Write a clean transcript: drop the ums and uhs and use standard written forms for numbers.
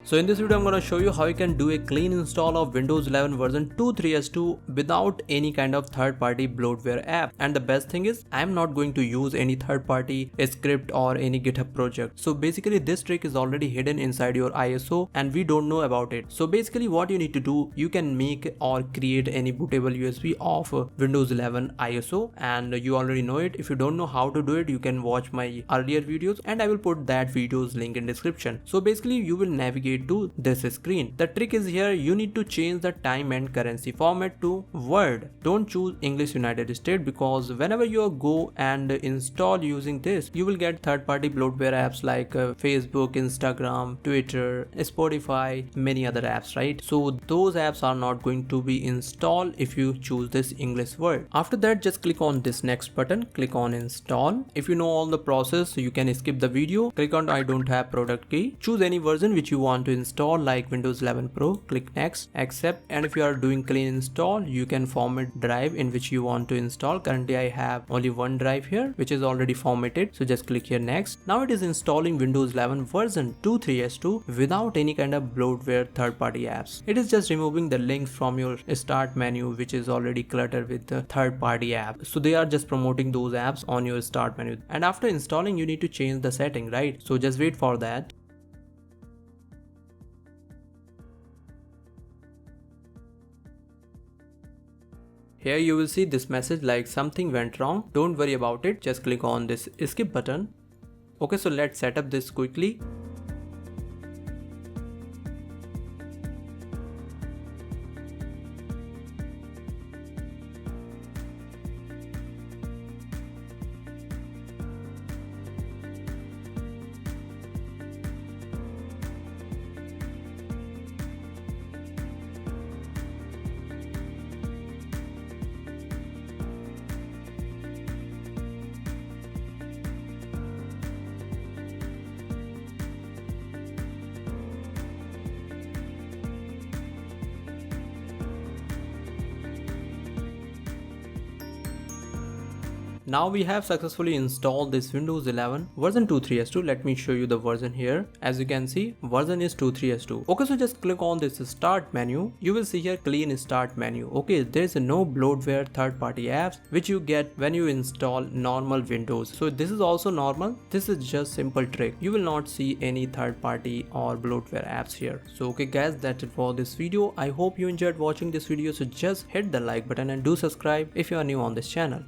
So in this video I'm gonna show you how you can do a clean install of Windows 11 version 2.3.2 without any kind of third-party bloatware app. And the best thing is I'm not going to use any third-party script or any GitHub project. So basically this trick is already hidden inside your ISO and we don't know about it. So basically what you need to do, you can make or create any bootable USB of Windows 11 ISO, and you already know it. If you don't know how to do it, you can watch my earlier videos and I will put that video's link in description. So basically you will navigate to this screen. The trick is here, you need to change the time and currency format to Word. Don't choose English United States, because whenever you go and install using this, you will get third-party bloatware apps like Facebook, Instagram, Twitter, Spotify, many other apps, right? So those apps are not going to be installed if you choose this English word. After that, just click on this next button, click on install. If you know all the process, you can skip the video. Click on I don't have product key. Choose any version which you want to install, like Windows 11 Pro. Click next, accept. And if you are doing clean install, you can format drive in which you want to install. Currently I have only one drive here which is already formatted, so just click here next. Now it is installing Windows 11 version 2.3.2 without any kind of bloatware third-party apps. It is just removing the links from your start menu which is already cluttered with the third-party apps. So they are just promoting those apps on your start menu, and after installing you need to change the setting, right? So just wait for that. Here you will see this message like something went wrong. Don't worry about it, just click on this skip button. Okay, so let's set up this quickly. Now we have successfully installed this Windows 11 version 2.3.2. Let me show you the version here. As you can see, version is 2.3.2. Okay, so just click on this start menu. You will see here clean start menu. Okay, there is no bloatware third-party apps which you get when you install normal Windows. So this is also normal. This is just simple trick. You will not see any third-party or bloatware apps here. So okay guys, that's it for this video. I hope you enjoyed watching this video. So just hit the like button and do subscribe if you are new on this channel.